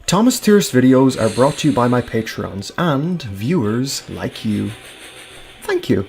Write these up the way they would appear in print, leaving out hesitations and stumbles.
Thomas Thier's videos are brought to you by my Patreons and viewers like you. Thank you.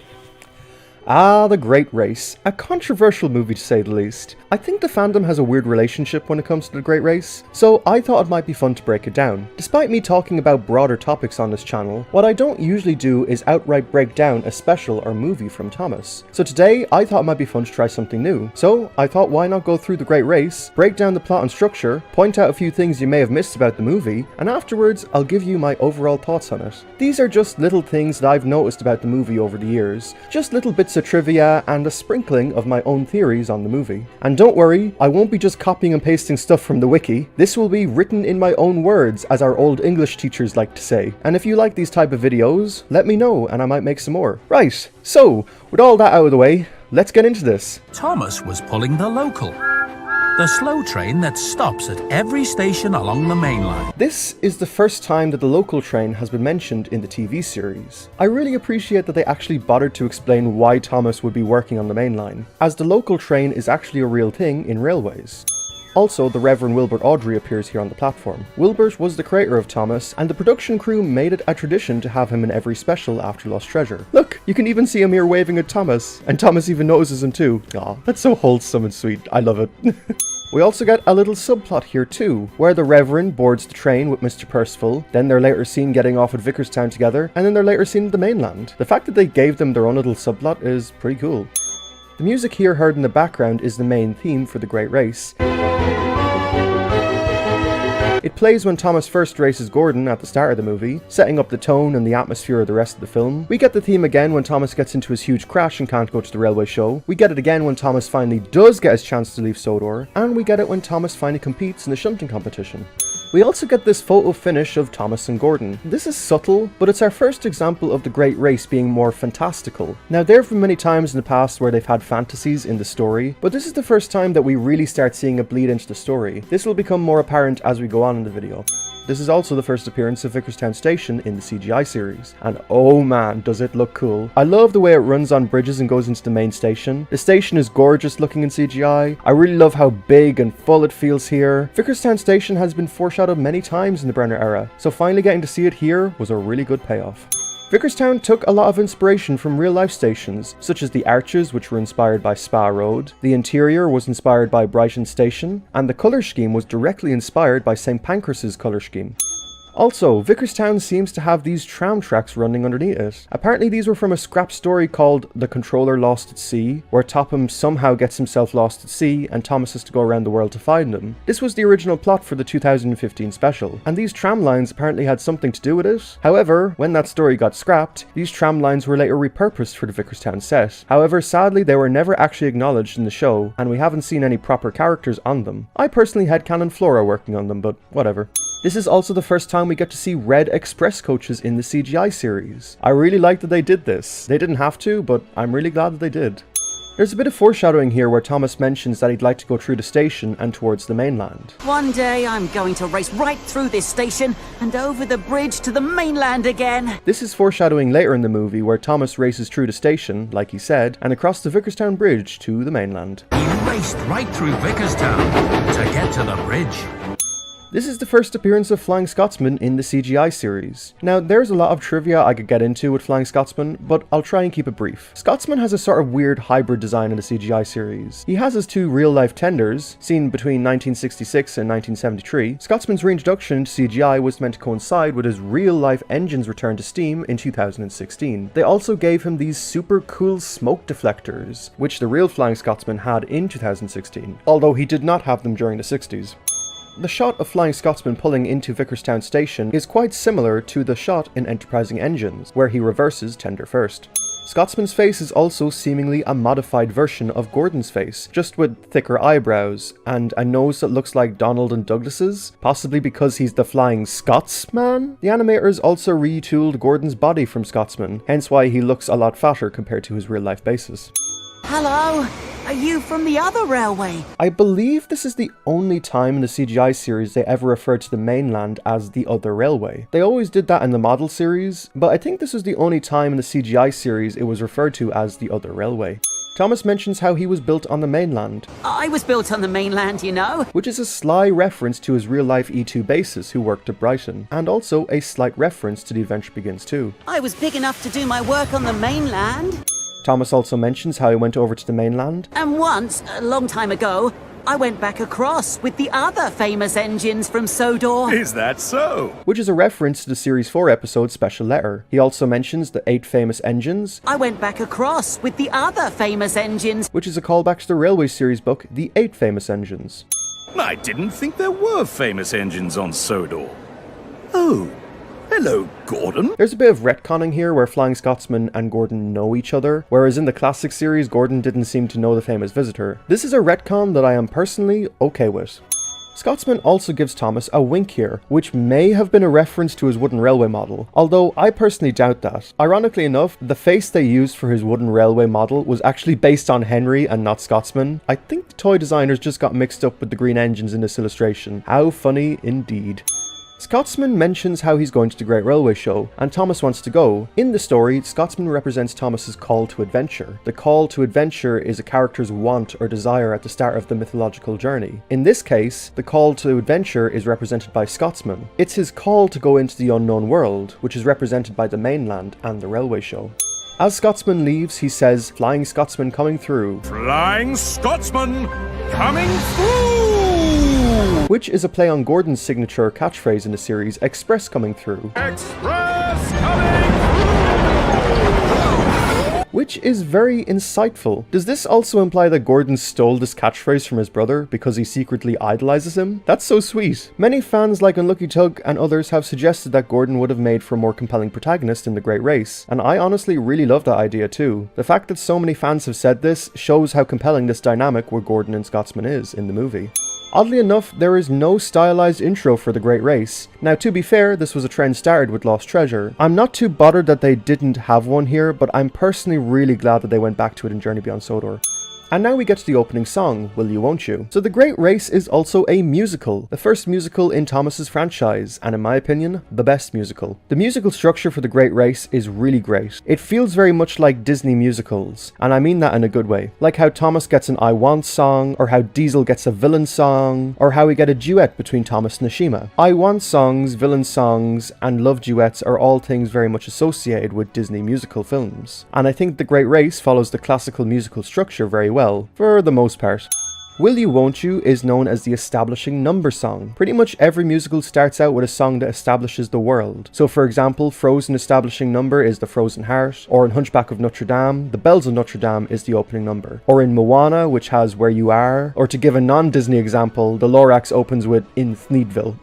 The Great Race. A controversial movie to say the least. I think the fandom has a weird relationship when it comes to The Great Race, so I thought it might be fun to break it down. Despite me talking about broader topics on this channel, what I don't usually do is outright break down a special or movie from Thomas. So today, I thought it might be fun to try something new. So I thought why not go through The Great Race, break down the plot and structure, point out a few things you may have missed about the movie, and afterwards I'll give you my overall thoughts on it. These are just little things that I've noticed about the movie over the years, just little bits of trivia and a sprinkling of my own theories on the movie. And don't worry, I won't be just copying and pasting stuff from the wiki. This will be written in my own words, as our old English teachers like to say. And if you like these type of videos, let me know and I might make some more. Right, so with all that out of the way, let's get into this. Thomas was pulling the local, the slow train that stops at every station along the main line. This is the first time that the local train has been mentioned in the TV series. I really appreciate that they actually bothered to explain why Thomas would be working on the main line, as the local train is actually a real thing in railways. Also, the Reverend Wilbert Awdry appears here on the platform. Wilbert was the creator of Thomas, and the production crew made it a tradition to have him in every special after Lost Treasure. Look, you can even see him here waving at Thomas, and Thomas even notices him too. Aw, that's so wholesome and sweet. I love it. We also get a little subplot here too, where the Reverend boards the train with Mr. Percival, then they're later seen getting off at Vicarstown together, and then they're later seen at the mainland. The fact that they gave them their own little subplot is pretty cool. The music here heard in the background is the main theme for The Great Race. It plays when Thomas first races Gordon at the start of the movie, setting up the tone and the atmosphere of the rest of the film. We get the theme again when Thomas gets into his huge crash and can't go to the railway show. We get it again when Thomas finally does get his chance to leave Sodor, and we get it when Thomas finally competes in the shunting competition. We also get this photo finish of Thomas and Gordon. This is subtle, but it's our first example of the Great Race being more fantastical. Now, there have been many times in the past where they've had fantasies in the story, but this is the first time that we really start seeing it bleed into the story. This will become more apparent as we go on in the video. This is also the first appearance of Vicarstown Station in the CGI series, and oh man, does it look cool. I love the way it runs on bridges and goes into the main station. The station is gorgeous looking in CGI. I really love how big and full it feels here. Vicarstown Station has been foreshadowed many times in the Brenner era, so finally getting to see it here was a really good payoff. Vicarstown took a lot of inspiration from real-life stations, such as the arches, which were inspired by Spa Road, the interior was inspired by Brighton Station, and the colour scheme was directly inspired by St. Pancras' colour scheme. Also, Vicarstown seems to have these tram tracks running underneath it. Apparently these were from a scrap story called The Controller Lost at Sea, where Topham somehow gets himself lost at sea and Thomas has to go around the world to find him. This was the original plot for the 2015 special, and these tram lines apparently had something to do with it. However, when that story got scrapped, these tram lines were later repurposed for the Vicarstown set. However, sadly they were never actually acknowledged in the show, and we haven't seen any proper characters on them. I personally had Canon Flora working on them, but whatever. This is also the first time we get to see red express coaches in the CGI series. I really like that they did this. They didn't have to, but I'm really glad that they did. There's a bit of foreshadowing here where Thomas mentions that he'd like to go through the station and towards the mainland. One day I'm going to race right through this station and over the bridge to the mainland again. This is foreshadowing later in the movie where Thomas races through the station, like he said, and across the Vicarstown Bridge to the mainland. He raced right through Vicarstown to get to the bridge. This is the first appearance of Flying Scotsman in the CGI series. Now, there's a lot of trivia I could get into with Flying Scotsman, but I'll try and keep it brief. Scotsman has a sort of weird hybrid design in the CGI series. He has his two real-life tenders, seen between 1966 and 1973. Scotsman's reintroduction to CGI was meant to coincide with his real-life engine's return to steam in 2016. They also gave him these super cool smoke deflectors, which the real Flying Scotsman had in 2016, although he did not have them during the 60s. The shot of Flying Scotsman pulling into Vicarstown Station is quite similar to the shot in Enterprising Engines, where he reverses tender first. Scotsman's face is also seemingly a modified version of Gordon's face, just with thicker eyebrows, and a nose that looks like Donald and Douglas's, possibly because he's the Flying Scotsman? The animators also retooled Gordon's body from Scotsman, hence why he looks a lot fatter compared to his real-life basis. Hello? Are you from the other railway? I believe this is the only time in the CGI series they ever referred to the mainland as the other railway. They always did that in the model series, but I think this was the only time in the CGI series it was referred to as the other railway. Thomas mentions how he was built on the mainland, I was built on the mainland, you know. which is a sly reference to his real-life E2 basis who worked at Brighton, and also a slight reference to The Adventure Begins 2. I was big enough to do my work on the mainland. Thomas also mentions how he went over to the mainland, And once, a long time ago, I went back across with the other famous engines from Sodor. Is that so? which is a reference to the Series 4 episode Special Letter. He also mentions the 8 famous engines, I went back across with the other famous engines. which is a callback to the Railway series book, The 8 Famous Engines. I didn't think there were famous engines on Sodor. Oh, hello, Gordon. There's a bit of retconning here where Flying Scotsman and Gordon know each other, whereas in the classic series, Gordon didn't seem to know the famous visitor. This is a retcon that I am personally okay with. Scotsman also gives Thomas a wink here, which may have been a reference to his wooden railway model, although I personally doubt that. Ironically enough, the face they used for his wooden railway model was actually based on Henry and not Scotsman. I think the toy designers just got mixed up with the green engines in this illustration. How funny indeed. Scotsman mentions how he's going to the Great Railway Show, and Thomas wants to go. In the story, Scotsman represents Thomas's call to adventure. The call to adventure is a character's want or desire at the start of the mythological journey. In this case, the call to adventure is represented by Scotsman. It's his call to go into the unknown world, which is represented by the mainland and the railway show. As Scotsman leaves, he says, "Flying Scotsman coming through," Flying Scotsman coming through! which is a play on Gordon's signature catchphrase in the series, Express coming through. Express coming Which is very insightful. Does this also imply that Gordon stole this catchphrase from his brother because he secretly idolizes him? That's so sweet. Many fans like Unlucky Tug and others have suggested that Gordon would have made for a more compelling protagonist in The Great Race, and I honestly really love that idea too. The fact that so many fans have said this shows how compelling this dynamic where Gordon and Scotsman is in the movie. Oddly enough, there is no stylized intro for The Great Race. Now, to be fair, this was a trend started with Lost Treasure. I'm not too bothered that they didn't have one here, but I'm personally really glad that they went back to it in Journey Beyond Sodor. And now we get to the opening song, Will You Won't You? So The Great Race is also a musical, the first musical in Thomas's franchise, and in my opinion, the best musical. The musical structure for The Great Race is really great. It feels very much like Disney musicals, and I mean that in a good way. Like how Thomas gets an I Want song, or how Diesel gets a villain song, or how we get a duet between Thomas and Nishima. I Want songs, villain songs, and love duets are all things very much associated with Disney musical films. And I think The Great Race follows the classical musical structure very well, for the most part. Will You Won't You is known as the establishing number song. Pretty much every musical starts out with a song that establishes the world. So for example, Frozen establishing number is the Frozen Heart, or in Hunchback of Notre Dame, the Bells of Notre Dame is the opening number. Or in Moana, which has Where You Are, or to give a non-Disney example, the Lorax opens with In Thneedville.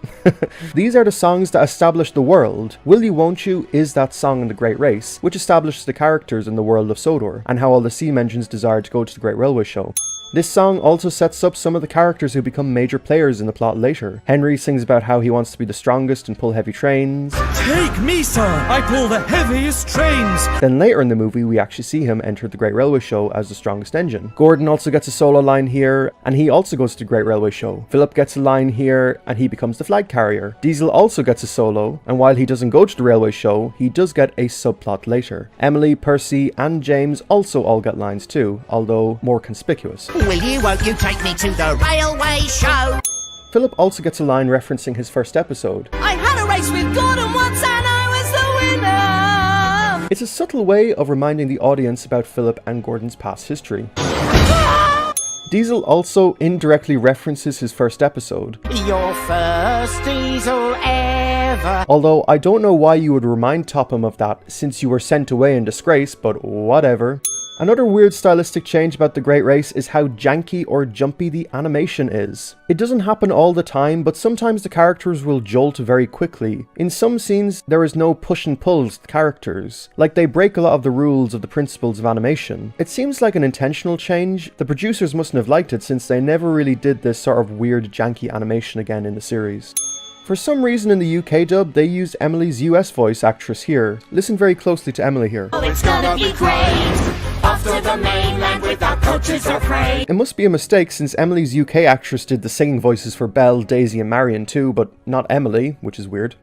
These are the songs that establish the world. Will You Won't You is that song in The Great Race, which establishes the characters in the world of Sodor, and how all the steam engines desire to go to the Great Railway Show. This song also sets up some of the characters who become major players in the plot later. Henry sings about how he wants to be the strongest and pull heavy trains. Take me, sir! I pull the heaviest trains! Then later in the movie, we actually see him enter the Great Railway Show as the strongest engine. Gordon also gets a solo line here, and he also goes to the Great Railway Show. Philip gets a line here, and he becomes the flag carrier. Diesel also gets a solo, and while he doesn't go to the railway show, he does get a subplot later. Emily, Percy, and James also all get lines too, although more conspicuous. Will you, won't you take me to the railway show? Philip also gets a line referencing his first episode. I had a race with Gordon once and I was the winner. It's a subtle way of reminding the audience about Philip and Gordon's past history. Diesel also indirectly references his first episode. Your first diesel ever. Although I don't know why you would remind Topham of that since you were sent away in disgrace, but whatever. Another weird stylistic change about The Great Race is how janky or jumpy the animation is. It doesn't happen all the time, but sometimes the characters will jolt very quickly. In some scenes, there is no push and pull to the characters. Like they break a lot of the rules of the principles of animation. It seems like an intentional change. The producers mustn't have liked it since they never really did this sort of weird janky animation again in the series. For some reason in the UK dub, they used Emily's US voice actress here. Listen very closely to Emily here. Oh, it's gonna be great. Off to the mainland without coaches or freight. It must be a mistake since Emily's UK actress did the singing voices for Belle, Daisy and Marion too, but not Emily, which is weird.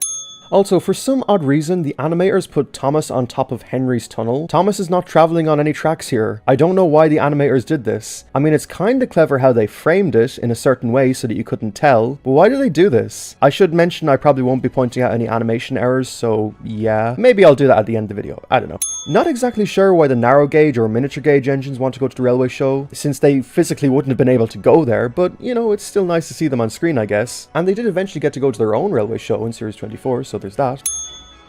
Also, for some odd reason, the animators put Thomas on top of Henry's tunnel. Thomas is not traveling on any tracks here. I don't know why the animators did this. I mean, it's kinda clever how they framed it in a certain way so that you couldn't tell, but why do they do this? I should mention I probably won't be pointing out any animation errors, so yeah. Maybe I'll do that at the end of the video. I don't know. Not exactly sure why the narrow gauge or miniature gauge engines want to go to the railway show, since they physically wouldn't have been able to go there, but you know, it's still nice to see them on screen, I guess. And they did eventually get to go to their own railway show in Series 24, so there's that.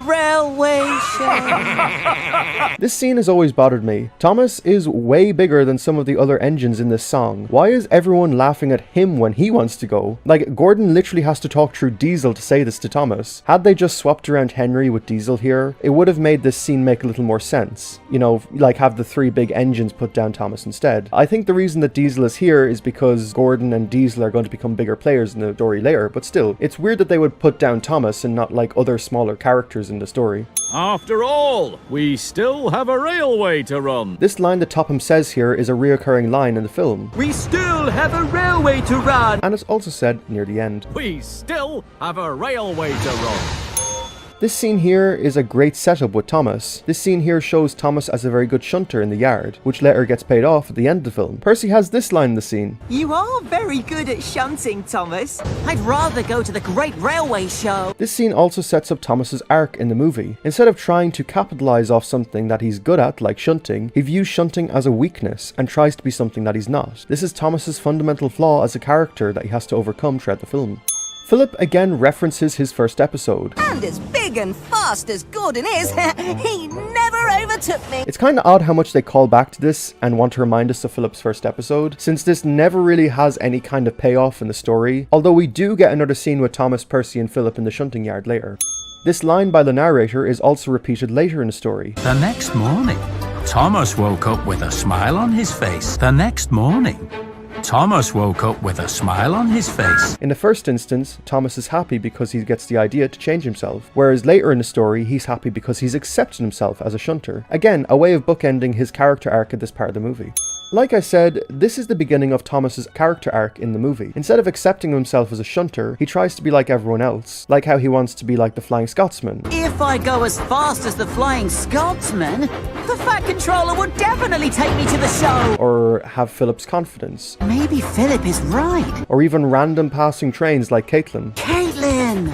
Railway show. This scene has always bothered me. Thomas is way bigger than some of the other engines in this song. Why is everyone laughing at him when he wants to go? Like, Gordon literally has to talk through Diesel to say this to Thomas. Had they just swapped around Henry with Diesel here, it would have made this scene make a little more sense. You know, like have the three big engines put down Thomas instead. I think the reason that Diesel is here is because Gordon and Diesel are going to become bigger players in the story later, but still, it's weird that they would put down Thomas and not like other smaller characters in the story. After all, we still have a railway to run. This line that Topham says here is a reoccurring line in the film, We still have a railway to run. and it's also said near the end. We still have a railway to run. This scene here is a great setup with Thomas. This scene here shows Thomas as a very good shunter in the yard, which later gets paid off at the end of the film. Percy has this line in the scene. You are very good at shunting, Thomas. I'd rather go to the Great Railway Show. This scene also sets up Thomas's arc in the movie. Instead of trying to capitalize off something that he's good at, like shunting, he views shunting as a weakness and tries to be something that he's not. This is Thomas's fundamental flaw as a character that he has to overcome throughout the film. Philip again references his first episode. And as big and fast as Gordon is, he never overtook me. It's kinda odd how much they call back to this and want to remind us of Philip's first episode, since this never really has any kind of payoff in the story, although we do get another scene with Thomas, Percy and Philip in the shunting yard later. This line by the narrator is also repeated later in the story. The next morning, Thomas woke up with a smile on his face. The next morning, Thomas woke up with a smile on his face. In the first instance, Thomas is happy because he gets the idea to change himself, whereas later in the story, he's happy because he's accepted himself as a shunter. Again, a way of bookending his character arc at this part of the movie. Like I said, this is the beginning of Thomas's character arc in the movie. Instead of accepting himself as a shunter, he tries to be like everyone else, like how he wants to be like the Flying Scotsman. If I go as fast as the Flying Scotsman, the Fat Controller would definitely take me to the show. Or have Philip's confidence. Maybe Philip is right. Or even random passing trains like Caitlin. Caitlin!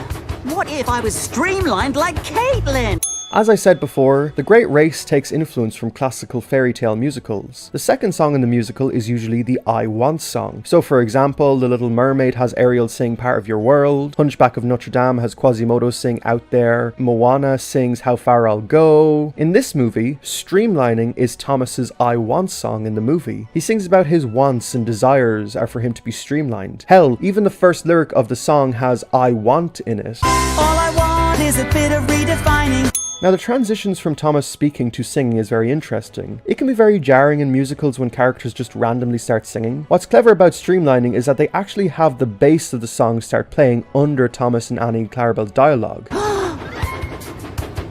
What if I was streamlined like Caitlin? As I said before, The Great Race takes influence from classical fairy tale musicals. The second song in the musical is usually the I Want song. So for example, The Little Mermaid has Ariel sing Part of Your World, Hunchback of Notre Dame has Quasimodo sing Out There, Moana sings How Far I'll Go. In this movie, streamlining is Thomas's I Want song in the movie. He sings about his wants and desires are for him to be streamlined. Hell, even the first lyric of the song has I want in it. All I want is a bit of redefining. Now the transitions from Thomas speaking to singing is very interesting. It can be very jarring in musicals when characters just randomly start singing. What's clever about streamlining is that they actually have the bass of the song start playing under Thomas and Annie Clarabelle's dialogue.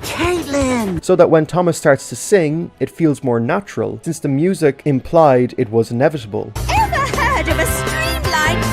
Caitlin! So that when Thomas starts to sing, it feels more natural, since the music implied it was inevitable. Ever heard of a streamlined?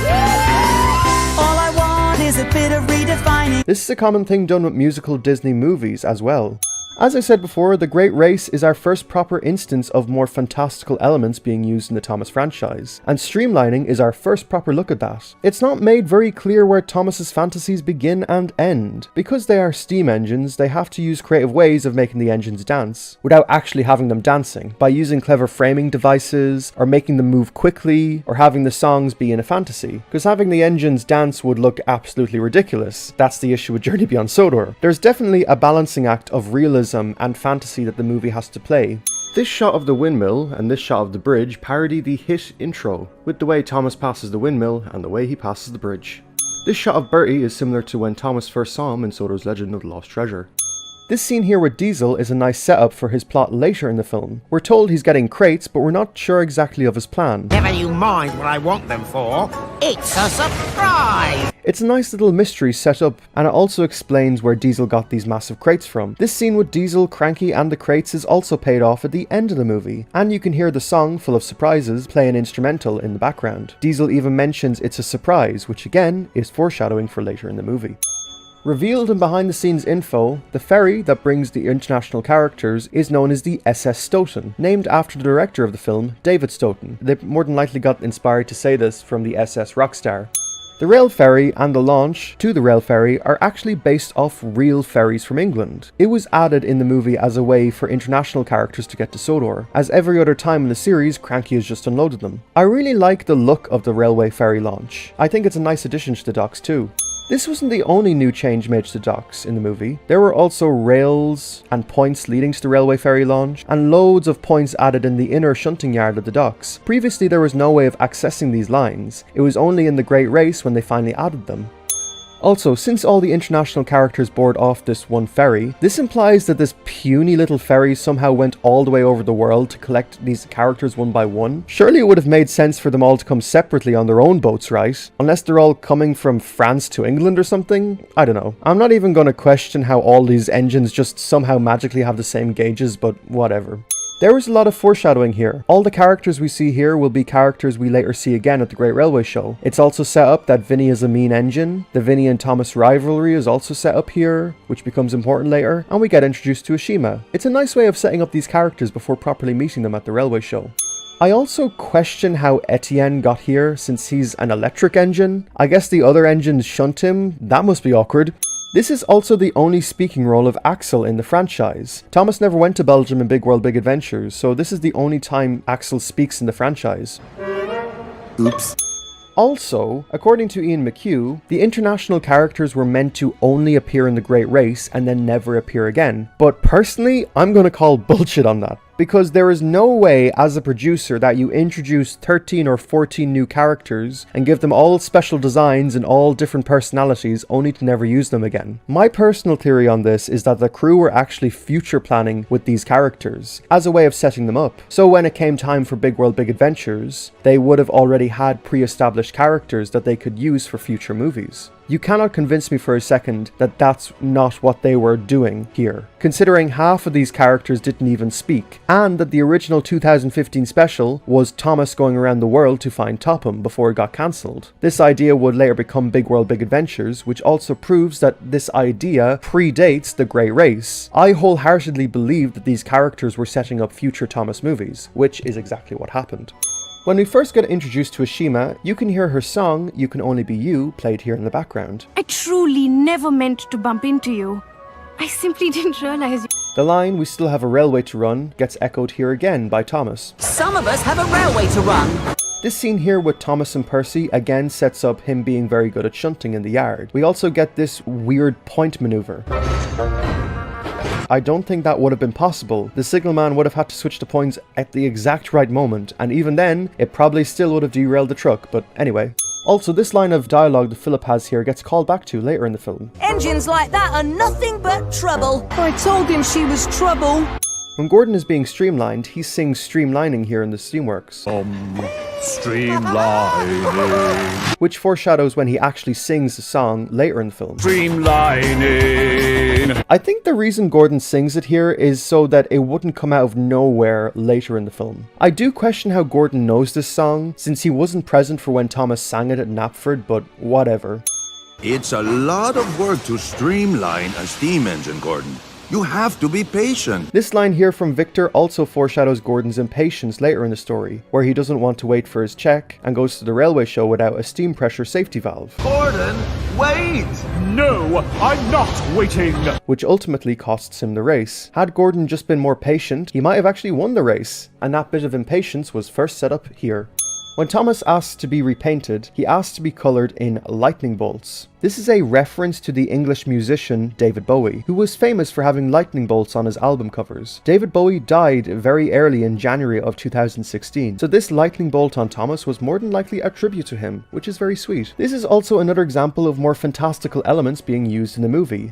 All I want is a bit of redefining. This is a common thing done with musical Disney movies as well. As I said before, The Great Race is our first proper instance of more fantastical elements being used in the Thomas franchise, and streamlining is our first proper look at that. It's not made very clear where Thomas's fantasies begin and end. Because they are steam engines, they have to use creative ways of making the engines dance, without actually having them dancing, by using clever framing devices, or making them move quickly, or having the songs be in a fantasy. Because having the engines dance would look absolutely ridiculous. That's the issue with Journey Beyond Sodor. There's definitely a balancing act of realism and fantasy that the movie has to play. This shot of the windmill and this shot of the bridge parody the hit intro, with the way Thomas passes the windmill and the way he passes the bridge. This shot of Bertie is similar to when Thomas first saw him in Sodor's Legend of the Lost Treasure. This scene here with Diesel is a nice setup for his plot later in the film. We're told he's getting crates, but we're not sure exactly of his plan. Never you mind what I want them for. It's a surprise! It's a nice little mystery set up, and it also explains where Diesel got these massive crates from. This scene with Diesel, Cranky and the crates is also paid off at the end of the movie, and you can hear the song full of surprises play an instrumental in the background. Diesel even mentions it's a surprise, which again is foreshadowing for later in the movie. Revealed in behind the scenes info, the ferry that brings the international characters is known as the SS Stoughton, named after the director of the film, David Stoughton. They more than likely got inspired to say this from the SS Rockstar. The rail ferry and the launch to the rail ferry are actually based off real ferries from England. It was added in the movie as a way for international characters to get to Sodor, as every other time in the series, Cranky has just unloaded them. I really like the look of the railway ferry launch. I think it's a nice addition to the docks too. This wasn't the only new change made to the docks in the movie. There were also rails and points leading to the railway ferry launch, and loads of points added in the inner shunting yard of the docks. Previously there was no way of accessing these lines. It was only in the Great Race when they finally added them. Also, since all the international characters board off this one ferry, this implies that this puny little ferry somehow went all the way over the world to collect these characters one by one. Surely it would have made sense for them all to come separately on their own boats, right? Unless they're all coming from France to England or something? I don't know. I'm not even going to question how all these engines just somehow magically have the same gauges, but whatever. There is a lot of foreshadowing here. All the characters we see here will be characters we later see again at the Great Railway Show. It's also set up that Vinny is a mean engine. The Vinny and Thomas rivalry is also set up here, which becomes important later, and we get introduced to Ashima. It's a nice way of setting up these characters before properly meeting them at the railway show. I also question how Etienne got here since he's an electric engine. I guess the other engines shunt him. That must be awkward. This is also the only speaking role of Axel in the franchise. Thomas never went to Belgium in Big World Big Adventures, so this is the only time Axel speaks in the franchise. Oops. Also, according to Ian McHugh, the international characters were meant to only appear in the Great Race and then never appear again. But personally, I'm gonna call bullshit on that. Because there is no way as a producer that you introduce 13 or 14 new characters and give them all special designs and all different personalities only to never use them again. My personal theory on this is that the crew were actually future planning with these characters as a way of setting them up. So when it came time for Big World Big Adventures, they would have already had pre-established characters that they could use for future movies. You cannot convince me for a second that that's not what they were doing here, considering half of these characters didn't even speak, and that the original 2015 special was Thomas going around the world to find Topham before it got cancelled. This idea would later become Big World Big Adventures, which also proves that this idea predates the Great Race. I wholeheartedly believe that these characters were setting up future Thomas movies, which is exactly what happened. When we first get introduced to Ashima, you can hear her song, You Can Only Be You, played here in the background. I truly never meant to bump into you. I simply didn't realize. The line, We Still Have a Railway to Run, gets echoed here again by Thomas. Some of us have a railway to run. This scene here with Thomas and Percy again sets up him being very good at shunting in the yard. We also get this weird point maneuver. I don't think that would have been possible. The signalman would have had to switch the points at the exact right moment, and even then, it probably still would have derailed the truck, but anyway. Also, this line of dialogue that Philip has here gets called back to later in the film. Engines like that are nothing but trouble. I told him she was trouble. When Gordon is being streamlined, he sings streamlining here in the Steamworks. Streamlining. Which foreshadows when he actually sings the song later in the film. Streamlining. I think the reason Gordon sings it here is so that it wouldn't come out of nowhere later in the film. I do question how Gordon knows this song, since he wasn't present for when Thomas sang it at Knapford, but whatever. It's a lot of work to streamline a steam engine, Gordon. You have to be patient. This line here from Victor also foreshadows Gordon's impatience later in the story, where he doesn't want to wait for his check and goes to the railway show without a steam pressure safety valve. Gordon, wait! No, I'm not waiting. Which ultimately costs him the race. Had Gordon just been more patient, he might have actually won the race, and that bit of impatience was first set up here. When Thomas asks to be repainted, he asks to be coloured in lightning bolts. This is a reference to the English musician David Bowie, who was famous for having lightning bolts on his album covers. David Bowie died very early in January of 2016, so this lightning bolt on Thomas was more than likely a tribute to him, which is very sweet. This is also another example of more fantastical elements being used in the movie.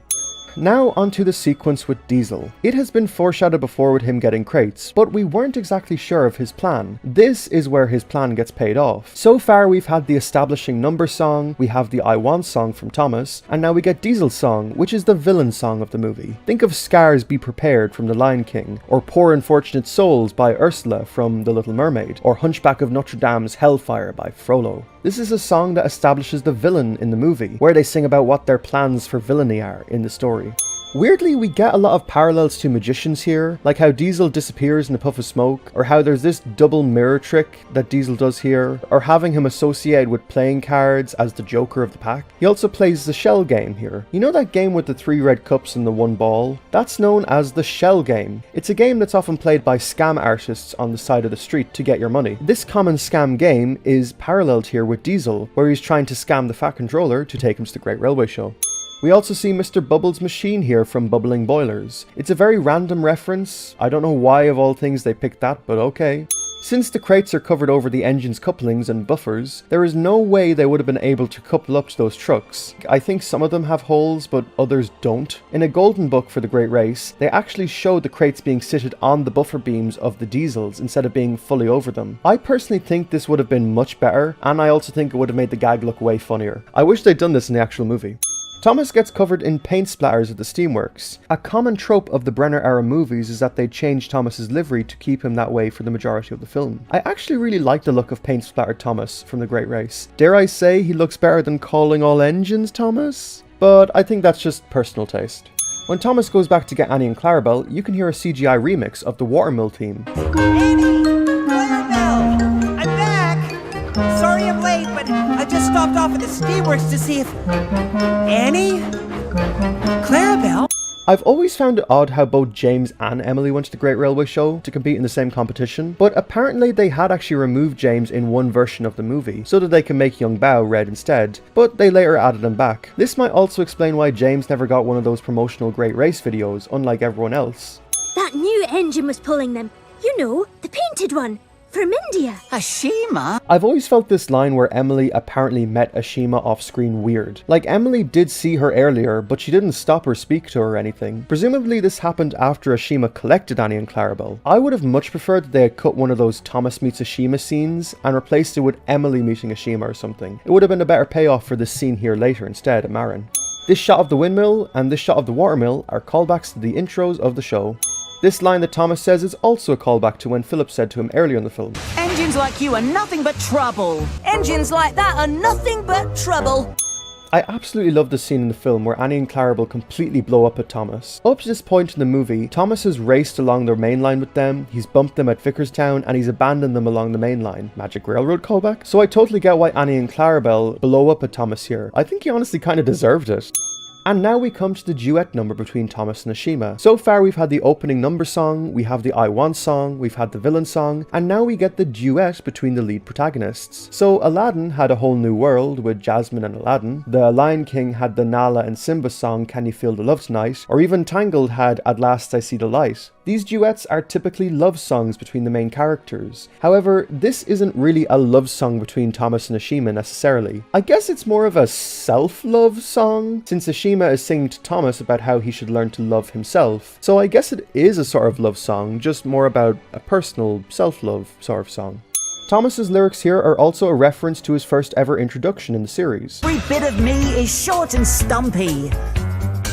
Now onto the sequence with Diesel. It has been foreshadowed before with him getting crates, but we weren't exactly sure of his plan. This is where his plan gets paid off. So far we've had the establishing number song, we have the I Want song from Thomas, and now we get Diesel's song, which is the villain song of the movie. Think of Scars Be Prepared from The Lion King, or Poor Unfortunate Souls by Ursula from The Little Mermaid, or Hunchback of Notre Dame's Hellfire by Frollo. This is a song that establishes the villain in the movie, where they sing about what their plans for villainy are in the story. Weirdly, we get a lot of parallels to Magicians here, like how Diesel disappears in a puff of smoke, or how there's this double mirror trick that Diesel does here, or having him associated with playing cards as the Joker of the pack. He also plays the shell game here. You know that game with the 3 red cups and the 1 ball? That's known as the shell game. It's a game that's often played by scam artists on the side of the street to get your money. This common scam game is paralleled here with Diesel, where he's trying to scam the Fat Controller to take him to the Great Railway Show. We also see Mr. Bubble's machine here from Bubbling Boilers. It's a very random reference. I don't know why of all things they picked that, but okay. Since the crates are covered over the engine's couplings and buffers, there is no way they would have been able to couple up to those trucks. I think some of them have holes, but others don't. In a golden book for the Great Race, they actually showed the crates being sitted on the buffer beams of the diesels instead of being fully over them. I personally think this would have been much better, and I also think it would have made the gag look way funnier. I wish they'd done this in the actual movie. Thomas gets covered in paint splatters at the steamworks. A common trope of the Brenner era movies is that they change Thomas's livery to keep him that way for the majority of the film. I actually really like the look of paint splattered Thomas from The Great Race. Dare I say he looks better than calling all engines Thomas? But I think that's just personal taste. When Thomas goes back to get Annie and Clarabelle, you can hear a CGI remix of the Watermill theme. Annie! Clarabelle! I'm back! Sorry I'm late, but I just stopped off at the steamworks to see if... Annie? Clarabelle? I've always found it odd how both James and Emily went to the Great Railway Show to compete in the same competition, but apparently they had actually removed James in one version of the movie, so that they can make Young Bao red instead, but they later added him back. This might also explain why James never got one of those promotional Great Race videos, unlike everyone else. That new engine was pulling them. You know, the painted one. From India. Ashima? I've always felt this line where Emily apparently met Ashima off screen weird. Like, Emily did see her earlier, but she didn't stop or speak to her or anything. Presumably this happened after Ashima collected Annie and Clarabelle. I would have much preferred that they had cut one of those Thomas meets Ashima scenes and replaced it with Emily meeting Ashima or something. It would have been a better payoff for this scene here later instead at Marin. This shot of the windmill and this shot of the watermill are callbacks to the intros of the show. This line that Thomas says is also a callback to when Philip said to him earlier in the film. Engines like you are nothing but trouble. Engines like that are nothing but trouble. I absolutely love the scene in the film where Annie and Clarabelle completely blow up at Thomas. Up to this point in the movie, Thomas has raced along their main line with them, he's bumped them at Vickerstown, and he's abandoned them along the main line. Magic Railroad callback? So I totally get why Annie and Clarabelle blow up at Thomas here. I think he honestly kind of deserved it. And now we come to the duet number between Thomas and Ashima. So far we've had the opening number song, we have the I Want song, we've had the villain song, and now we get the duet between the lead protagonists. So Aladdin had A Whole New World with Jasmine and Aladdin, the Lion King had the Nala and Simba song Can You Feel the Love Tonight, or even Tangled had At Last I See the Light. These duets are typically love songs between the main characters. However, this isn't really a love song between Thomas and Ashima necessarily. I guess it's more of a self-love song, since Ashima is singing to Thomas about how he should learn to love himself. So I guess it is a sort of love song, just more about a personal self-love sort of song. Thomas's lyrics here are also a reference to his first ever introduction in the series. Every bit of me is short and stumpy.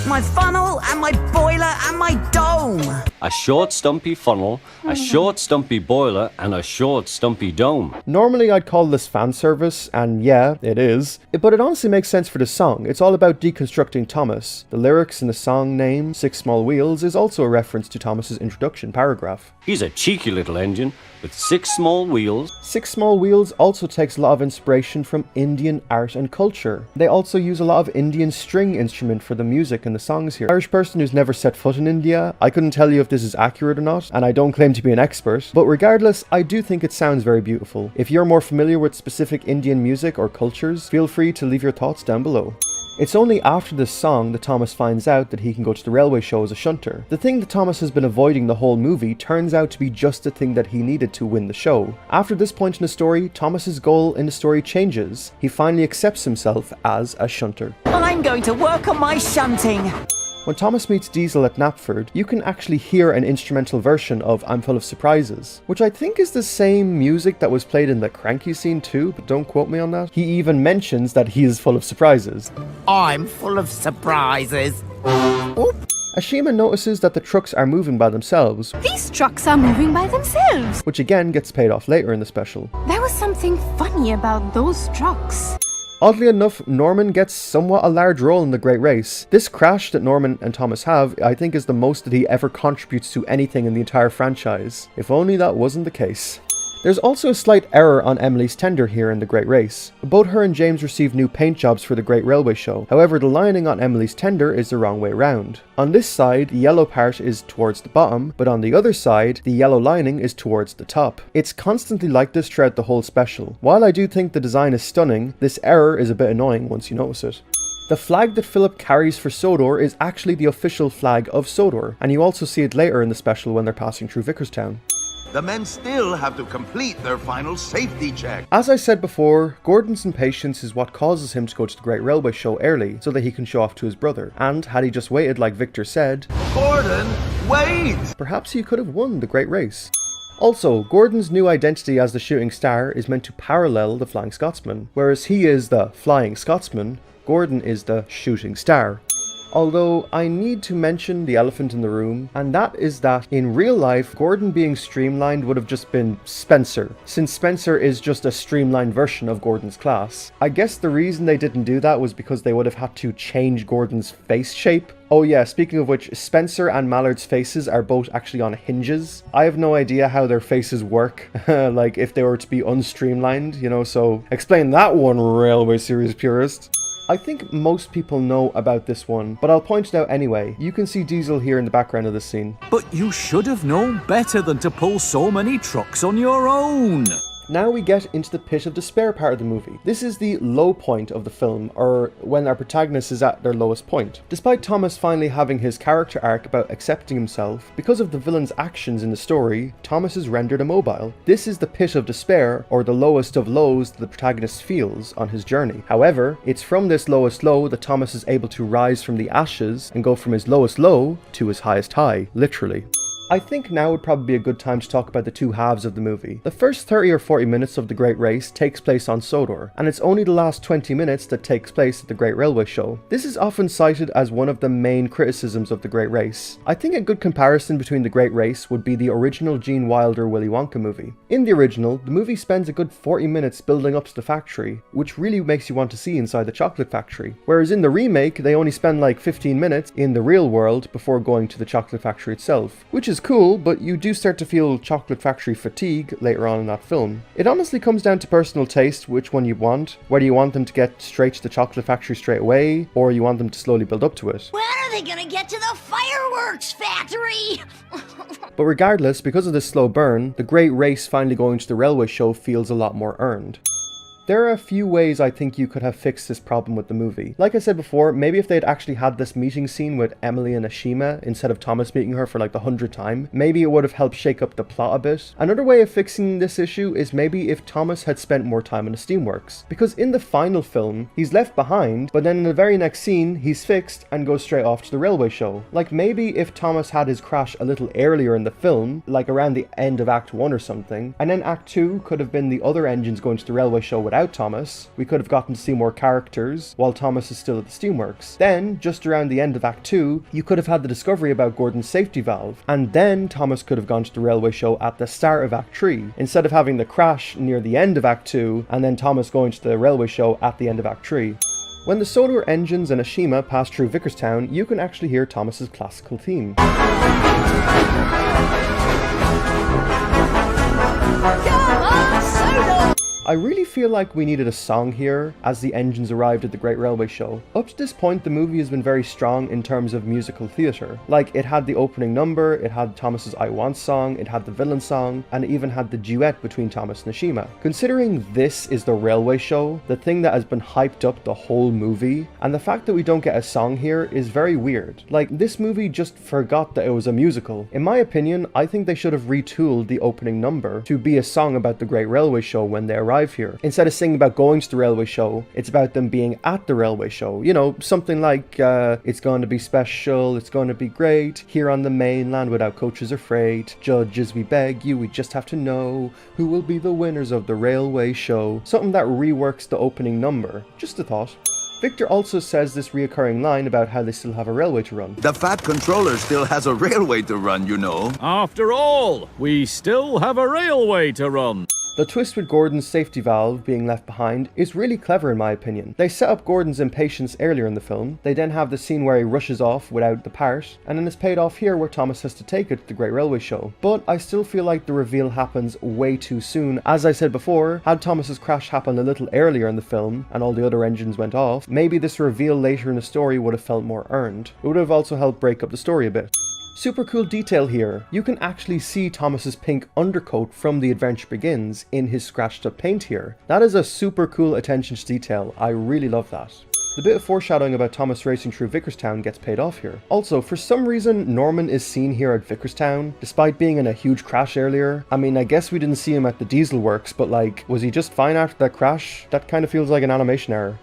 My funnel and my boiler and my dome. A short stumpy funnel, a short stumpy boiler, and a short stumpy dome. Normally I'd call this fan service, and yeah, it is. But it honestly makes sense for the song. It's all about deconstructing Thomas. The lyrics in the song name, 6 Small Wheels, is also a reference to Thomas's introduction paragraph. He's a cheeky little engine with 6 small wheels. 6 Small Wheels also takes a lot of inspiration from Indian art and culture. They also use a lot of Indian string instrument for the music in the songs here. Irish person who's never set foot in India, I couldn't tell you if this is accurate or not, and I don't claim to be an expert, but regardless, I do think it sounds very beautiful. If you're more familiar with specific Indian music or cultures, feel free to leave your thoughts down below. It's only after this song that Thomas finds out that he can go to the railway show as a shunter. The thing that Thomas has been avoiding the whole movie turns out to be just the thing that he needed to win the show. After this point in the story, Thomas's goal in the story changes. He finally accepts himself as a shunter. I'm going to work on my shunting. When Thomas meets Diesel at Knapford, you can actually hear an instrumental version of I'm Full of Surprises, which I think is the same music that was played in the Cranky scene too, but don't quote me on that. He even mentions that he is full of surprises. I'm full of surprises. Oop. Ashima notices that the trucks are moving by themselves. These trucks are moving by themselves. Which again gets paid off later in the special. There was something funny about those trucks. Oddly enough, Norman gets somewhat a large role in the Great Race. This crash that Norman and Thomas have, I think, is the most that he ever contributes to anything in the entire franchise. If only that wasn't the case. There's also a slight error on Emily's tender here in the Great Race. Both her and James receive new paint jobs for the Great Railway Show. However, the lining on Emily's tender is the wrong way round. On this side, the yellow part is towards the bottom, but on the other side, the yellow lining is towards the top. It's constantly like this throughout the whole special. While I do think the design is stunning, this error is a bit annoying once you notice it. The flag that Philip carries for Sodor is actually the official flag of Sodor, and you also see it later in the special when they're passing through Vicarstown. The men still have to complete their final safety check. As I said before, Gordon's impatience is what causes him to go to the Great Railway Show early, so that he can show off to his brother. And had he just waited like Victor said, Gordon, wait! Perhaps he could have won the Great Race. Also, Gordon's new identity as the Shooting Star is meant to parallel the Flying Scotsman. Whereas he is the Flying Scotsman, Gordon is the Shooting Star. Although I need to mention the elephant in the room, and that is that in real life, Gordon being streamlined would have just been Spencer, since Spencer is just a streamlined version of Gordon's class. I guess the reason they didn't do that was because they would have had to change Gordon's face shape. Oh yeah, speaking of which, Spencer and Mallard's faces are both actually on hinges. I have no idea how their faces work, like if they were to be unstreamlined, you know, so explain that one, Railway Series purist. I think most people know about this one, but I'll point it out anyway. You can see Diesel here in the background of this scene. But you should have known better than to pull so many trucks on your own. Now we get into the pit of despair part of the movie. This is the low point of the film, or when our protagonist is at their lowest point. Despite Thomas finally having his character arc about accepting himself, because of the villain's actions in the story, Thomas is rendered immobile. This is the pit of despair, or the lowest of lows that the protagonist feels on his journey. However, it's from this lowest low that Thomas is able to rise from the ashes and go from his lowest low to his highest high, literally. I think now would probably be a good time to talk about the two halves of the movie. The first 30 or 40 minutes of the Great Race takes place on Sodor, and it's only the last 20 minutes that takes place at the Great Railway Show. This is often cited as one of the main criticisms of the Great Race. I think a good comparison between the Great Race would be the original Gene Wilder Willy Wonka movie. In the original, the movie spends a good 40 minutes building up to the factory, which really makes you want to see inside the chocolate factory. Whereas in the remake, they only spend like 15 minutes in the real world before going to the chocolate factory itself, which is cool, but you do start to feel chocolate factory fatigue later on in that film. It honestly comes down to personal taste, which one you want, whether you want them to get straight to the chocolate factory straight away, or you want them to slowly build up to it. When are they gonna get to the fireworks factory? But regardless, because of this slow burn, the Great Race finally going to the railway show feels a lot more earned. There are a few ways I think you could have fixed this problem with the movie. Like I said before, maybe if they'd actually had this meeting scene with Emily and Ashima instead of Thomas meeting her for like the 100th time, maybe it would have helped shake up the plot a bit. Another way of fixing this issue is maybe if Thomas had spent more time in the Steamworks. Because in the final film, he's left behind, but then in the very next scene, he's fixed and goes straight off to the railway show. Like maybe if Thomas had his crash a little earlier in the film, like around the end of Act 1 or something, and then Act 2 could have been the other engines going to the railway show without Thomas, we could have gotten to see more characters while Thomas is still at the Steamworks. Then, just around the end of Act 2, you could have had the discovery about Gordon's safety valve, and then Thomas could have gone to the railway show at the start of Act 3, instead of having the crash near the end of Act 2, and then Thomas going to the railway show at the end of Act 3. When the Sodor engines and Ashima pass through Vicarstown, you can actually hear Thomas's classical theme. I really feel like we needed a song here as the engines arrived at the Great Railway Show. Up to this point, the movie has been very strong in terms of musical theatre. Like, it had the opening number, it had Thomas's I Want song, it had the villain song, and it even had the duet between Thomas and Ashima. Considering this is the Railway Show, the thing that has been hyped up the whole movie, and the fact that we don't get a song here is very weird. Like, this movie just forgot that it was a musical. In my opinion, I think they should have retooled the opening number to be a song about the Great Railway Show when they arrive arrive here. Instead of singing about going to the railway show, it's about them being at the railway show. You know, something like, it's going to be special, it's going to be great, here on the mainland without coaches or freight. Judges, we beg you, we just have to know who will be the winners of the railway show. Something that reworks the opening number. Just a thought. Victor also says this reoccurring line about how they still have a railway to run. The fat controller still has a railway to run, you know. After all, we still have a railway to run. The twist with Gordon's safety valve being left behind is really clever in my opinion. They set up Gordon's impatience earlier in the film, they then have the scene where he rushes off without the part, and then it's paid off here where Thomas has to take it to the Great Railway Show. But I still feel like the reveal happens way too soon. As I said before, had Thomas's crash happened a little earlier in the film and all the other engines went off, maybe this reveal later in the story would have felt more earned. It would have also helped break up the story a bit. Super cool detail here. You can actually see Thomas's pink undercoat from The Adventure Begins in his scratched up paint here. That is a super cool attention to detail. I really love that. The bit of foreshadowing about Thomas racing through Vickerstown gets paid off here. Also, for some reason, Norman is seen here at Vickerstown, despite being in a huge crash earlier. I mean, I guess we didn't see him at the Diesel Works, but like, was he just fine after that crash? That kind of feels like an animation error.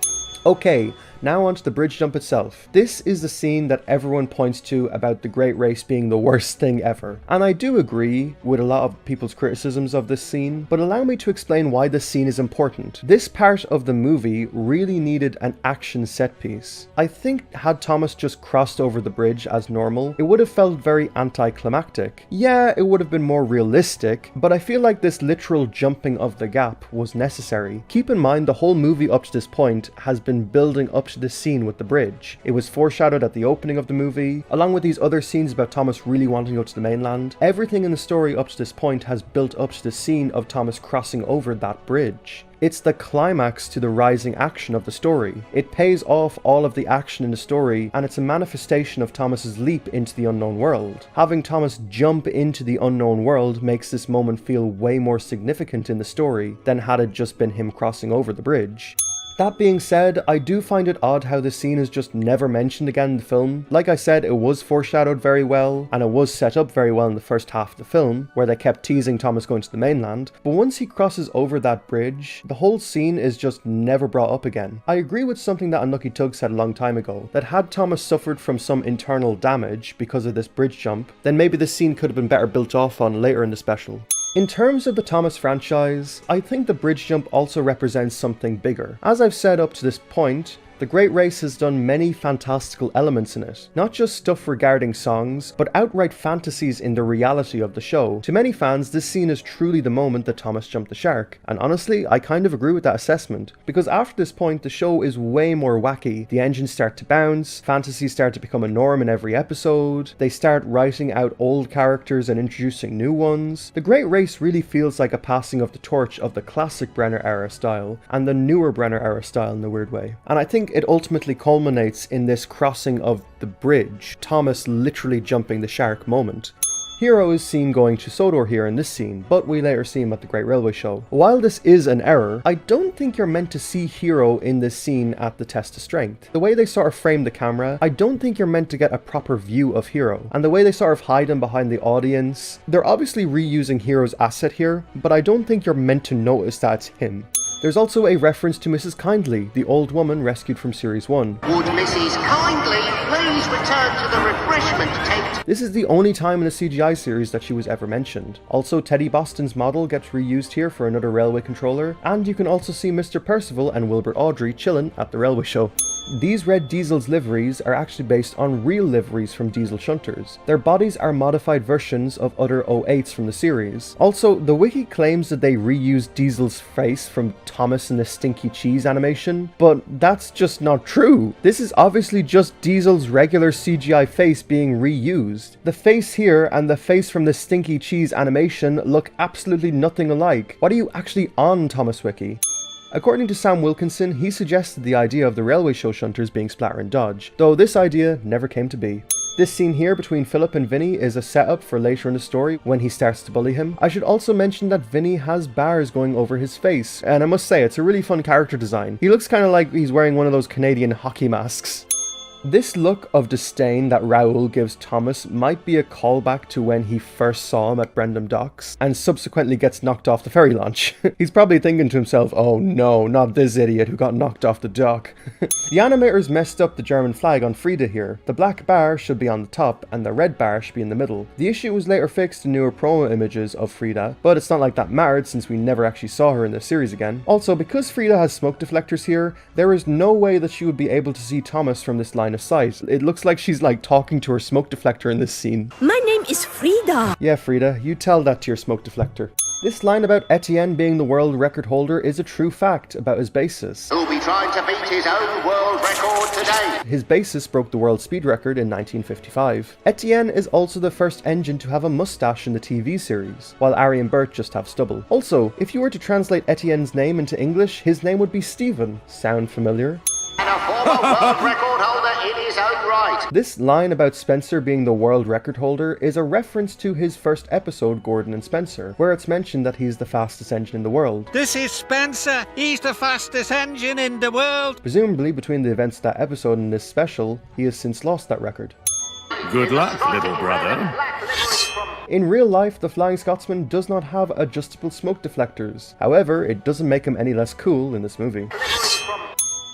Okay, now onto the bridge jump itself. This is the scene that everyone points to about the Great Race being the worst thing ever. And I do agree with a lot of people's criticisms of this scene, but allow me to explain why this scene is important. This part of the movie really needed an action set piece. I think had Thomas just crossed over the bridge as normal, it would have felt very anticlimactic. Yeah, it would have been more realistic, but I feel like this literal jumping of the gap was necessary. Keep in mind the whole movie up to this point has been building up to this scene with the bridge. It was foreshadowed at the opening of the movie, along with these other scenes about Thomas really wanting to go to the mainland. Everything in the story up to this point has built up to the scene of Thomas crossing over that bridge. It's the climax to the rising action of the story. It pays off all of the action in the story, and it's a manifestation of Thomas's leap into the unknown world. Having Thomas jump into the unknown world makes this moment feel way more significant in the story than had it just been him crossing over the bridge. That being said, I do find it odd how this scene is just never mentioned again in the film. Like I said, it was foreshadowed very well, and it was set up very well in the first half of the film, where they kept teasing Thomas going to the mainland, but once he crosses over that bridge, the whole scene is just never brought up again. I agree with something that Unlucky Tug said a long time ago, that had Thomas suffered from some internal damage because of this bridge jump, then maybe this scene could have been better built off on later in the special. In terms of the Thomas franchise, I think the bridge jump also represents something bigger. As I've said up to this point, the Great Race has done many fantastical elements in it. Not just stuff regarding songs, but outright fantasies in the reality of the show. To many fans, this scene is truly the moment that Thomas jumped the shark. And honestly, I kind of agree with that assessment. Because after this point, the show is way more wacky. The engines start to bounce, fantasies start to become a norm in every episode, they start writing out old characters and introducing new ones. The Great Race really feels like a passing of the torch of the classic Brenner era style, and the newer Brenner era style in a weird way. And I think it ultimately culminates in this crossing of the bridge, Thomas literally jumping the shark moment. Hero is seen going to Sodor here in this scene, but we later see him at the Great Railway Show. While this is an error, I don't think you're meant to see Hero in this scene at the test of strength. The way they sort of frame the camera, I don't think you're meant to get a proper view of Hero. And the way they sort of hide him behind the audience, they're obviously reusing Hero's asset here, but I don't think you're meant to notice that it's him. There's also a reference to Mrs. Kindly, the old woman rescued from Series 1. Would Mrs. Kindly please return to the refreshment tent? This is the only time in a CGI series that she was ever mentioned. Also, Teddy Boston's model gets reused here for another railway controller, and you can also see Mr. Percival and Wilbert Audrey chilling at the railway show. These red Diesel's liveries are actually based on real liveries from Diesel shunters. Their bodies are modified versions of other 08s from the series. Also, the wiki claims that they reused Diesel's face from Thomas in the Stinky Cheese animation, but that's just not true. This is obviously just Diesel's regular CGI face being reused. The face here and the face from the Stinky Cheese animation look absolutely nothing alike. What are you actually on, Thomas Wiki? According to Sam Wilkinson, he suggested the idea of the railway show shunters being Splatter and Dodge, though this idea never came to be. This scene here between Philip and Vinny is a setup for later in the story when he starts to bully him. I should also mention that Vinny has bars going over his face, and I must say it's a really fun character design. He looks kind of like he's wearing one of those Canadian hockey masks. This look of disdain that Raoul gives Thomas might be a callback to when he first saw him at Brendam Docks and subsequently gets knocked off the ferry launch. He's probably thinking to himself, oh no, not this idiot who got knocked off the dock. The animators messed up the German flag on Frida here. The black bar should be on the top and the red bar should be in the middle. The issue was later fixed in newer promo images of Frida, but it's not like that mattered since we never actually saw her in the series again. Also, because Frida has smoke deflectors here, there is no way that she would be able to see Thomas from this line of sight. It looks like she's like talking to her smoke deflector in this scene. My name is Frida. Yeah, Frida, you tell that to your smoke deflector. This line about Etienne being the world record holder is a true fact about his bassist. Who'll be trying to beat his own world record today? His bassist broke the world speed record in 1955. Etienne is also the first engine to have a mustache in the TV series, while Ari and Bert just have stubble. Also, if you were to translate Etienne's name into English, his name would be Stephen. Sound familiar? And a former world record holder in his own right. This line about Spencer being the world record holder is a reference to his first episode, Gordon and Spencer, where it's mentioned that he's the fastest engine in the world. This is Spencer. He's the fastest engine in the world. Presumably, between the events of that episode and this special, he has since lost that record. Good luck, little brother. In real life, the Flying Scotsman does not have adjustable smoke deflectors. However, it doesn't make him any less cool in this movie.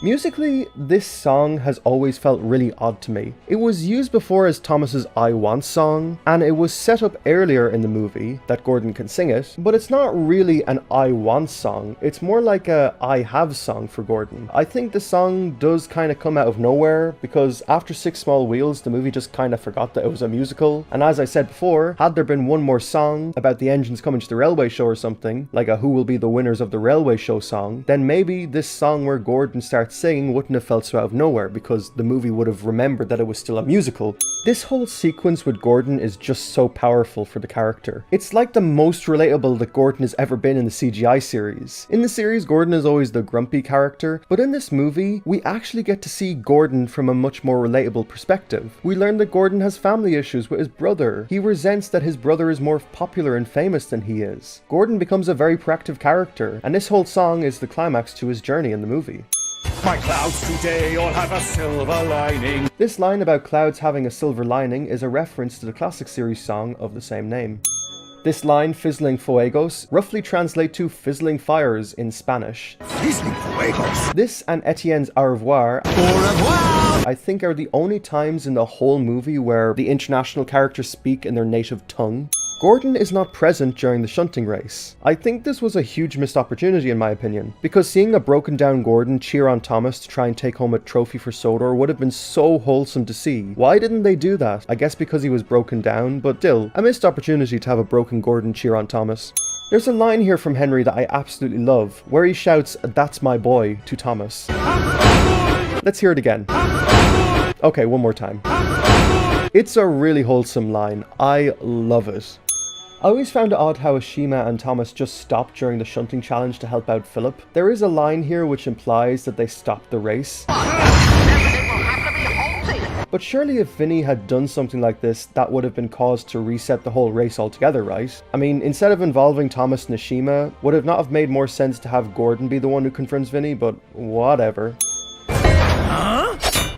Musically, this song has always felt really odd to me. It was used before as Thomas's I Want song, and it was set up earlier in the movie that Gordon can sing it, but it's not really an I Want song, it's more like a I Have song for Gordon. I think the song does kind of come out of nowhere, because after Six Small Wheels, the movie just kind of forgot that it was a musical, and as I said before, had there been one more song about the engines coming to the railway show or something, like a Who Will Be the Winners of the Railway Show song, then maybe this song where Gordon starts singing wouldn't have felt so out of nowhere because the movie would have remembered that it was still a musical. This whole sequence with Gordon is just so powerful for the character. It's like the most relatable that Gordon has ever been in the CGI series. In the series, Gordon is always the grumpy character, but in this movie, we actually get to see Gordon from a much more relatable perspective. We learn that Gordon has family issues with his brother. He resents that his brother is more popular and famous than he is. Gordon becomes a very proactive character, and this whole song is the climax to his journey in the movie. My clouds today all have a silver lining. This line about clouds having a silver lining is a reference to the classic series song of the same name. This line, fizzling fuegos, roughly translate to fizzling fires in Spanish. Fizzling fuegos. This and Etienne's au revoir, I think are the only times in the whole movie where the international characters speak in their native tongue. Gordon is not present during the shunting race. I think this was a huge missed opportunity in my opinion, because seeing a broken down Gordon cheer on Thomas to try and take home a trophy for Sodor would have been so wholesome to see. Why didn't they do that? I guess because he was broken down, but still, a missed opportunity to have a broken Gordon cheer on Thomas. There's a line here from Henry that I absolutely love, where he shouts, "That's my boy," to Thomas. Let's hear it again. Okay, one more time. It's a really wholesome line. I love it. I always found it odd how Ashima and Thomas just stopped during the shunting challenge to help out Philip. There is a line here which implies that they stopped the race. But surely if Vinny had done something like this, that would have been cause to reset the whole race altogether, right? I mean, instead of involving Thomas and Ashima, would it not have made more sense to have Gordon be the one who confronts Vinny? But whatever.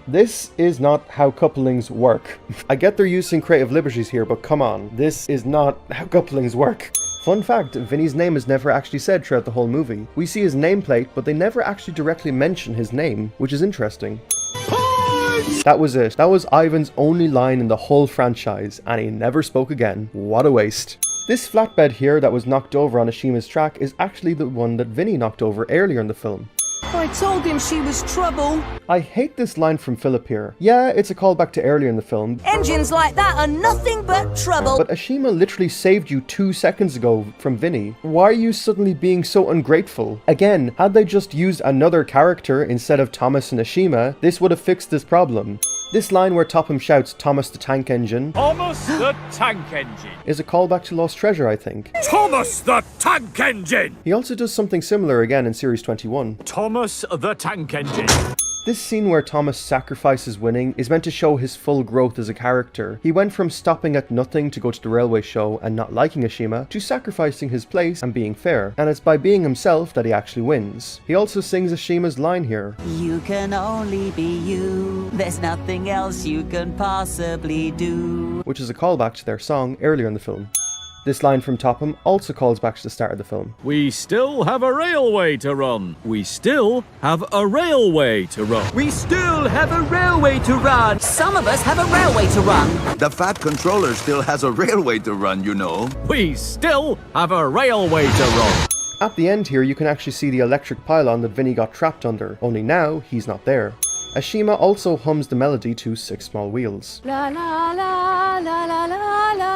This is not how couplings work. I get they're using creative liberties here, but come on, this is not how couplings work. Fun fact, Vinny's name is never actually said throughout the whole movie. We see his nameplate, but they never actually directly mention his name, which is interesting. That was it. That was Ivan's only line in the whole franchise, and he never spoke again. What a waste. This flatbed here that was knocked over on Ashima's track is actually the one that Vinny knocked over earlier in the film. I told him she was trouble. I hate this line from Philip here. Yeah, it's a callback to earlier in the film. Engines like that are nothing but trouble. But Ashima literally saved you 2 seconds ago from Vinny. Why are you suddenly being so ungrateful? Again, had they just used another character instead of Thomas and Ashima, this would have fixed this problem. This line where Topham shouts "Thomas the Tank Engine" Thomas the Tank Engine is a callback to Lost Treasure, I think. Thomas the Tank Engine. He also does something similar again in Series 21. Thomas the Tank Engine. This scene where Thomas sacrifices winning is meant to show his full growth as a character. He went from stopping at nothing to go to the railway show and not liking Ashima to sacrificing his place and being fair, and it's by being himself that he actually wins. He also sings Ashima's line here. You can only be you. There's nothing else you can possibly do. Which is a callback to their song earlier in the film. This line from Topham also calls back to the start of the film. We still have a railway to run. We still have a railway to run. We still have a railway to run. Some of us have a railway to run. The fat controller still has a railway to run, you know. We still have a railway to run. At the end here, you can actually see the electric pylon that Vinny got trapped under, only now he's not there. Ashima also hums the melody to Six Small Wheels. La la la la la la la la.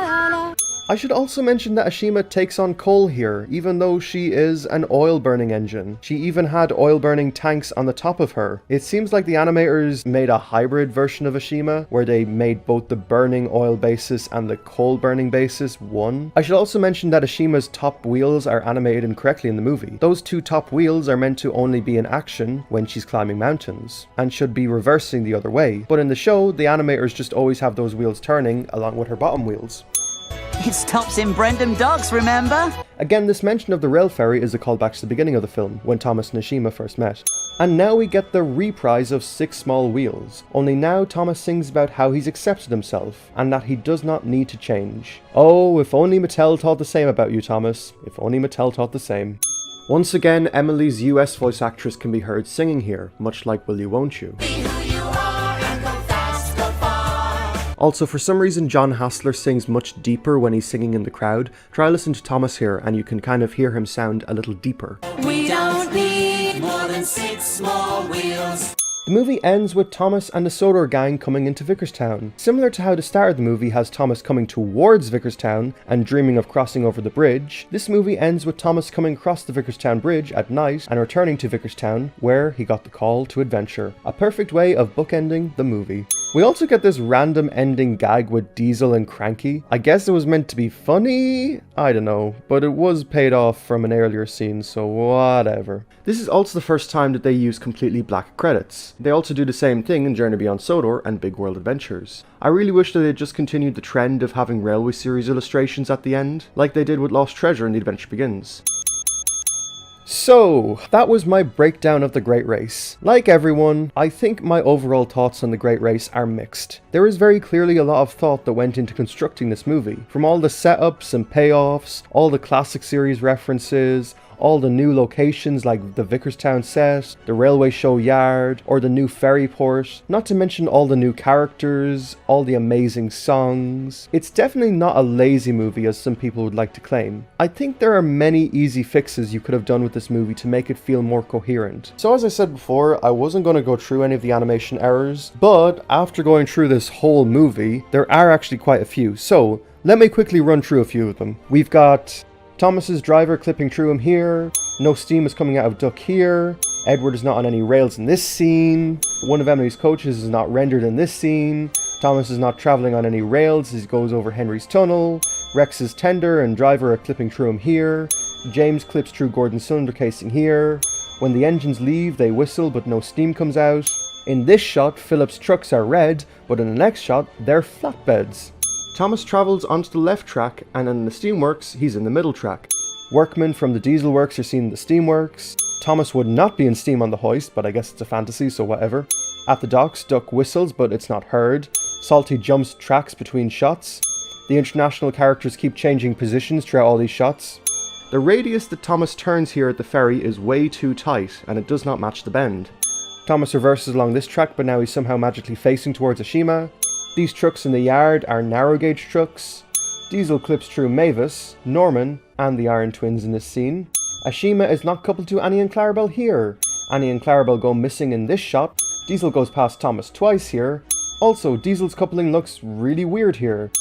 I should also mention that Ashima takes on coal here, even though she is an oil-burning engine. She even had oil-burning tanks on the top of her. It seems like the animators made a hybrid version of Ashima, where they made both the burning oil basis and the coal-burning basis one. I should also mention that Ashima's top wheels are animated incorrectly in the movie. Those two top wheels are meant to only be in action when she's climbing mountains, and should be reversing the other way. But in the show, the animators just always have those wheels turning along with her bottom wheels. It stops in Brendam Docks, remember? Again, this mention of the rail ferry is a callback to the beginning of the film, when Thomas and Ashima first met. And now we get the reprise of Six Small Wheels, only now Thomas sings about how he's accepted himself, and that he does not need to change. Oh, if only Mattel thought the same about you, Thomas. If only Mattel thought the same. Once again, Emily's US voice actress can be heard singing here, much like Will You Won't You. Also, for some reason, John Hassler sings much deeper when he's singing in the crowd. Try listen to Thomas here, and you can kind of hear him sound a little deeper. We don't need more than 6 small wheels. The movie ends with Thomas and the Sodor gang coming into Vickerstown. Similar to how the start of the movie has Thomas coming towards Vickerstown and dreaming of crossing over the bridge, this movie ends with Thomas coming across the Vickerstown Bridge at night and returning to Vickerstown, where he got the call to adventure. A perfect way of bookending the movie. We also get this random ending gag with Diesel and Cranky. I guess it was meant to be funny? I don't know, but it was paid off from an earlier scene, so whatever. This is also the first time that they use completely black credits. They also do the same thing in Journey Beyond Sodor and Big World Adventures. I really wish that they had just continued the trend of having Railway Series illustrations at the end, like they did with Lost Treasure in The Adventure Begins. So, that was my breakdown of The Great Race. Like everyone, I think my overall thoughts on The Great Race are mixed. There is very clearly a lot of thought that went into constructing this movie. From all the setups and payoffs, all the classic series references, all the new locations like the Vickerstown set, the railway show yard, or the new ferry port, not to mention all the new characters, all the amazing songs. It's definitely not a lazy movie as some people would like to claim. I think there are many easy fixes you could have done with this movie to make it feel more coherent. So as I said before, I wasn't going to go through any of the animation errors, but after going through this whole movie, there are actually quite a few. So let me quickly run through a few of them. We've got Thomas's driver clipping through him here, no steam is coming out of duct here, Edward is not on any rails in this scene, one of Emily's coaches is not rendered in this scene, Thomas is not travelling on any rails as he goes over Henry's tunnel, Rex's tender and driver are clipping through him here, James clips through Gordon's cylinder casing here, when the engines leave they whistle but no steam comes out. In this shot, Philip's trucks are red, but in the next shot, they're flatbeds. Thomas travels onto the left track, and in the steamworks, he's in the middle track. Workmen from the diesel works are seen in the steamworks. Thomas would not be in steam on the hoist, but I guess it's a fantasy, so whatever. At the docks, Duck whistles, but it's not heard. Salty jumps tracks between shots. The international characters keep changing positions throughout all these shots. The radius that Thomas turns here at the ferry is way too tight, and it does not match the bend. Thomas reverses along this track, but now he's somehow magically facing towards Ashima. These trucks in the yard are narrow gauge trucks. Diesel clips through Mavis, Norman, and the Iron Twins in this scene. Ashima is not coupled to Annie and Clarabelle here. Annie and Clarabelle go missing in this shot. Diesel goes past Thomas twice here. Also, Diesel's coupling looks really weird here.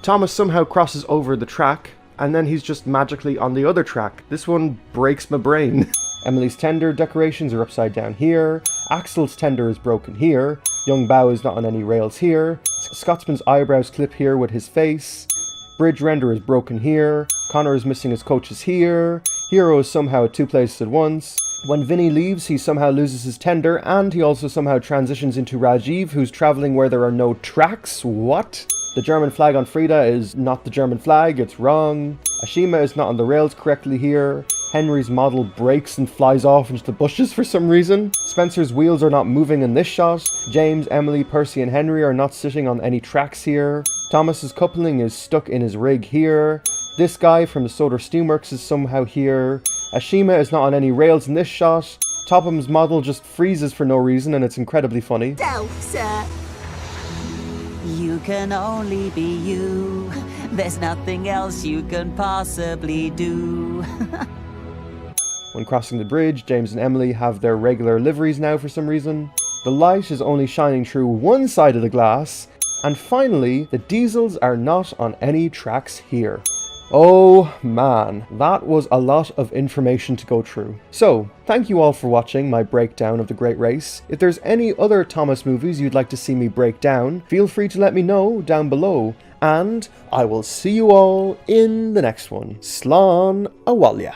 Thomas somehow crosses over the track, and then he's just magically on the other track. This one breaks my brain. Emily's tender decorations are upside down here. Axel's tender is broken here. Young Bao is not on any rails here. Scotsman's eyebrows clip here with his face. Bridge render is broken here. Connor is missing his coaches here. Hero is somehow at two places at once. When Vinny leaves, he somehow loses his tender, and he also somehow transitions into Rajiv, who's traveling where there are no tracks. What? The German flag on Frida is not the German flag, it's wrong. Ashima is not on the rails correctly here. Henry's model breaks and flies off into the bushes for some reason. Spencer's wheels are not moving in this shot. James, Emily, Percy and Henry are not sitting on any tracks here. Thomas's coupling is stuck in his rig here. This guy from the Soder Steamworks is somehow here. Ashima is not on any rails in this shot. Topham's model just freezes for no reason and it's incredibly funny. Sir. You can only be you. There's nothing else you can possibly do. When crossing the bridge, James and Emily have their regular liveries now for some reason. The light is only shining through one side of the glass. And finally, the diesels are not on any tracks here. Oh man, that was a lot of information to go through. So, thank you all for watching my breakdown of The Great Race. If there's any other Thomas movies you'd like to see me break down, feel free to let me know down below. And I will see you all in the next one. Slán a bhaile.